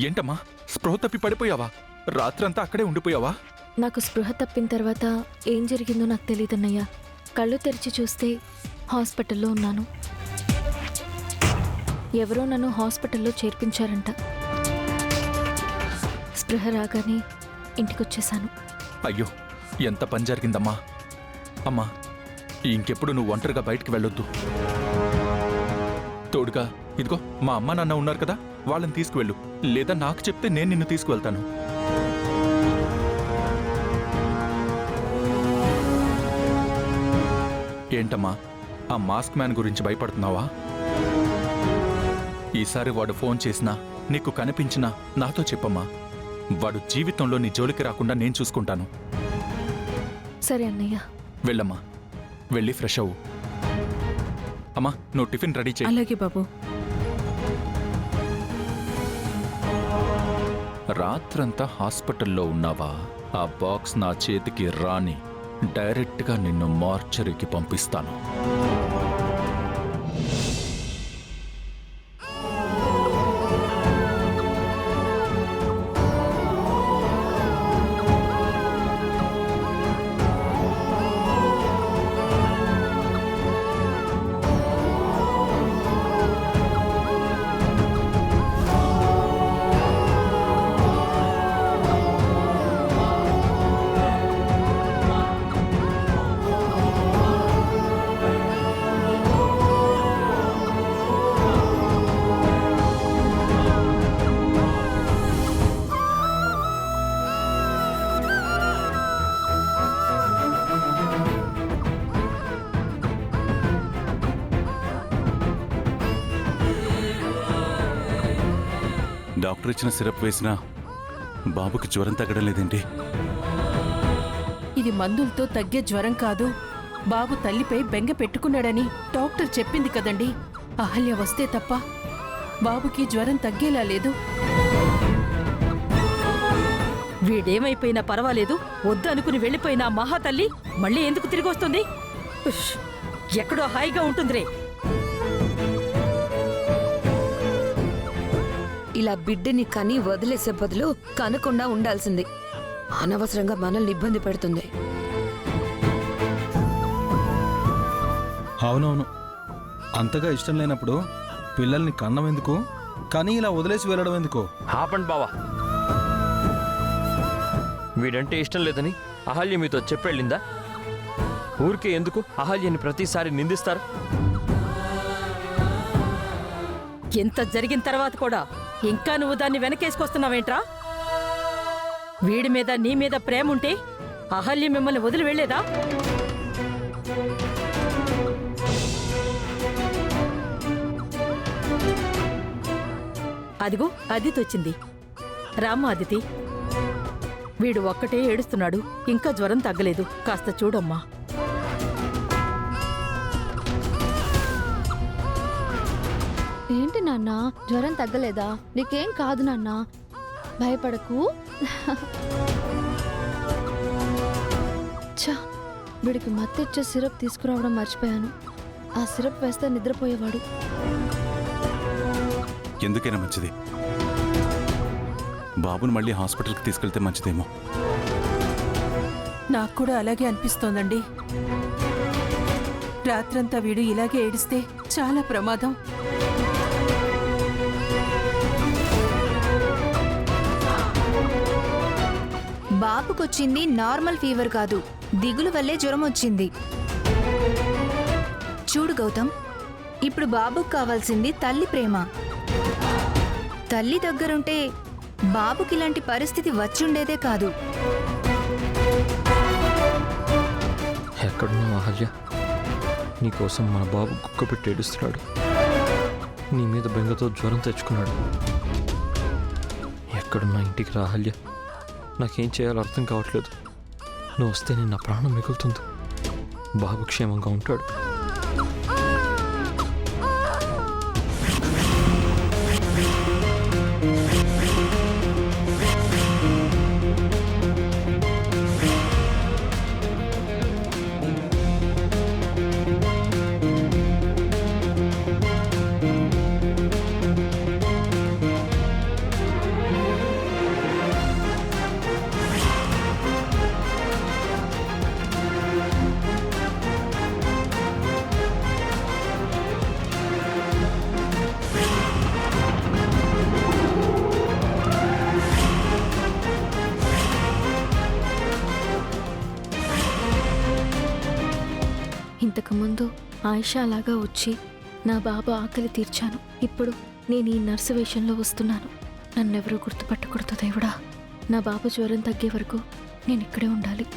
ఏంటమ్మా, స్పృహ తప్పి పడిపోయావా? రాత్రంతా అక్కడే ఉండిపోయావా? నాకు స్పృహ తప్పిన తర్వాత ఏం జరిగిందో నాకు తెలియదన్నయ్య. కళ్ళు తెరిచి చూస్తే హాస్పిటల్లో ఉన్నాను. ఎవరో నన్ను హాస్పిటల్లో చేర్పించారంట. స్పృహ రాగానే ఇంటికొచ్చేశాను. అయ్యో, ఎంత పని జరిగిందమ్మా. అమ్మా, ఇంకెప్పుడు నువ్వు ఒంటరిగా బయటికి వెళ్ళొద్దు. తోడుగా ఇదిగో మా అమ్మ నాన్న ఉన్నారు కదా, వాళ్ళని తీసుకువెళ్ళు. లేదా నాకు చెప్తే నేను నిన్ను తీసుకువెళ్తాను. ఏంటమ్మా, ఆ మాస్క్ మ్యాన్ గురించి భయపడుతున్నావా? ఈసారి వాడు ఫోన్ చేసినా నీకు కనిపించినా నాతో చెప్పమ్మా. వాడు జీవితంలో నీ జోలికి రాకుండా నేను చూసుకుంటాను. సరే అన్నయ్య. వెళ్ళమ్మా, వెళ్ళి ఫ్రెష్ అవ్వు. అమ్మా, నువ్వు టిఫిన్ రెడీ చేయి. అలాగే బాబు. రాత్రంతా హాస్పిటల్లో ఉన్నావా? ఆ బాక్స్ నా చేతికి రాని డైరెక్ట్గా నిన్ను మార్చరీకి పంపిస్తాను. డాక్టర్ ఇచ్చిన సిరప్ వేసినా బాబుకి జ్వరం తగ్గడం లేదేంటి? ఇది మందులతో తగ్గే జ్వరం కాదు. బాబు తల్లిపై బెంగ పెట్టుకున్నాడని డాక్టర్ చెప్పింది కదండి. అహల్య వస్తే తప్ప బాబుకి జ్వరం తగ్గేలా లేదు. వీడేమైపోయినా పర్వాలేదు, వద్దు అనుకుని వెళ్ళిపోయిన ఆ మహాతల్లి మళ్ళీ ఎందుకు తిరిగి వస్తుంది? ఉష్, ఎక్కడో హాయిగా ఉంటుందిరే. ఇలా బిడ్డని కని వదిలేసే బదులు కనకుండా ఉండాల్సింది. అనవసరంగా మనల్ని ఇబ్బంది పెడుతుంది. అవునవును, అంతగా ఇష్టం లేనప్పుడు పిల్లల్ని కన్నం ఎందుకు, కానీ ఇలా వదిలేసి వెళ్ళడం ఎందుకు? ఆపండి బావా. వీడంటే ఇష్టం లేదని అహల్య మీతో చెప్పెళ్ళిందా? ఊరికే ఎందుకు అహల్యని ప్రతిసారి నిందిస్తారు? ఎంత జరిగిన తర్వాత కూడా ఇంకా నువ్వు దాన్ని వెనకేసుకొస్తున్నావేంట్రా? వీడి మీద నీ మీద ప్రేమ ఉంటే అహల్య మిమ్మల్ని వదిలి వెళ్లేదా? అదిగో అదితి వచ్చింది. రామ్మ అదితి, వీడు ఒక్కటే ఏడుస్తున్నాడు, ఇంకా జ్వరం తగ్గలేదు, కాస్త చూడమ్మా. ఏంటి నాన్న, జ్వరం తగ్గలేదా? నీకేం కాదు నాన్న, భయపడకు. ఛా, వీడికి మత్తిచ్చే సిరప్ తీసుకురావడం మర్చిపోయాను. ఆ సిరప్ వేస్తే నిద్రపోయేవాడు. ఎందుకైనా మంచిది, బాబుని మళ్ళీ హాస్పిటల్కి తీసుకెళ్తే మంచిదేమో. నాకు కూడా అలాగే అనిపిస్తోందండి. రాత్రంతా వీడు ఇలాగే ఏడిస్తే చాలా ప్రమాదం. బాబుకొచ్చింది నార్మల్ ఫీవర్ కాదు, దిగులు వల్లే జ్వరం వచ్చింది. చూడు గౌతమ్, ఇప్పుడు బాబుకు కావాల్సింది తల్లి ప్రేమ. తల్లి దగ్గరుంటే బాబుకి ఇలాంటి పరిస్థితి వచ్చుండేదే కాదు. ఎక్కడున్నావు అహల్య? నీకోసం మన బాబు గుక్క పెట్టి ఏడుస్తున్నాడు. నీ మీద బెంగతో జ్వరం తెచ్చుకున్నాడు. ఎక్కడున్నా ఇంటికి రా అహల్య. నాకేం చేయాలో అర్థం కావట్లేదు. నువ్వు వస్తే నేను నా ప్రాణం మిగులుతుంది. బాబు క్షేమంగా ఉంటాడు. ఇంతకుముందు ఆయిషా లాగా వచ్చి నా బాబు ఆకలి తీర్చాను. ఇప్పుడు నేను ఈ నర్సు వేషంలో వస్తున్నాను. నన్నెవరూ గుర్తుపట్టకూడదు దేవుడా. నా బాబు జ్వరం తగ్గే వరకు నేను ఇక్కడే ఉండాలి.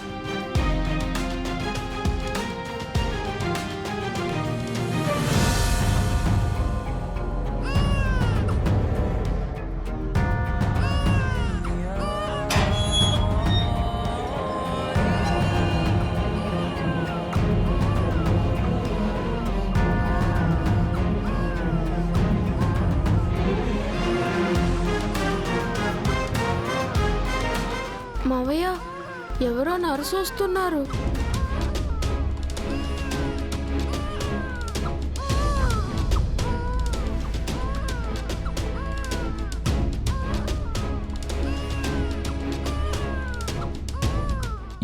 మావయ్య, ఎవరో నర్సు వస్తున్నారు.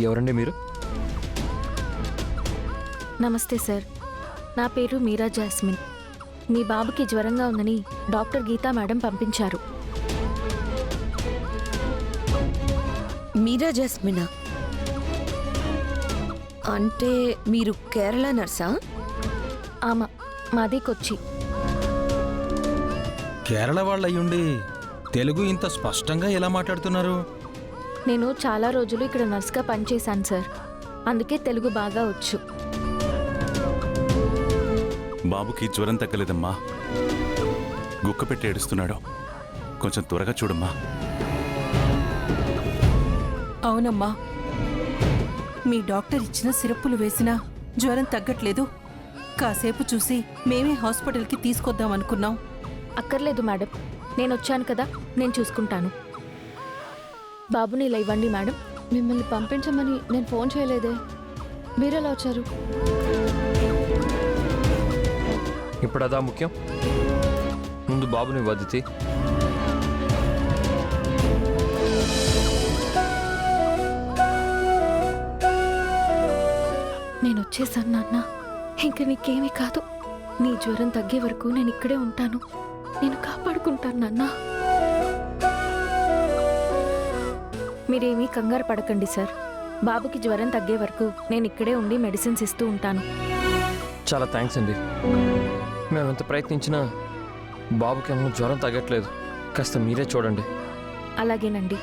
ఎవరండి మీరు? నమస్తే సార్, నా పేరు మీరా జాస్మిన్. మీ బాబుకి జ్వరంగా ఉందని డాక్టర్ గీతా మేడం పంపించారు. మీరా జాస్మినా అంటే మీరు కేరళ నర్సా? ఆమా, మాది కొచ్చి. కేరళ వాళ్ళు అయ్యుండి తెలుగు ఇంత స్పష్టంగా ఎలా మాట్లాడుతున్నారు? నేను చాలా రోజులు ఇక్కడ నర్స్గా పనిచేశాను సార్, అందుకే తెలుగు బాగా వచ్చు. బాబుకి జ్వరం తగ్గలేదమ్మా, గుక్క పెట్టి ఏడుస్తున్నాడు. కొంచెం త్వరగా చూడమ్మా. అవునమ్మా, మీ డాక్టర్ ఇచ్చిన సిరప్పులు వేసినా జ్వరం తగ్గట్లేదు. కాసేపు చూసి మేమే హాస్పిటల్కి తీసుకొద్దాం అనుకున్నాం. అక్కర్లేదు మేడం, నేను వచ్చాను కదా, నేను చూసుకుంటాను. బాబుని ఇలా ఇవ్వండి మేడం. మిమ్మల్ని పంపించమని నేను ఫోన్ చేయలేదే, మీరెలా వచ్చారు? ఇప్పుడు అదా ముఖ్యం? ముందు బాబుని వదితి. నేను వచ్చేసాను నాన్న, ఇంక నీకేమీ కాదు. నీ జ్వరం తగ్గే వరకు నేను ఇక్కడే ఉంటాను. నేను కాపాడుకుంటాను నాన్న. మీరేమీ కంగారు పడకండి సార్. బాబుకి జ్వరం తగ్గే వరకు నేను ఇక్కడే ఉండి మెడిసిన్స్ ఇస్తూ ఉంటాను. చాలా థ్యాంక్స్ అండి. మేము ఎంత ప్రయత్నించినా బాబుకి ఏమో జ్వరం తగ్గట్లేదు. కాస్త మీరే చూడండి. అలాగేనండి.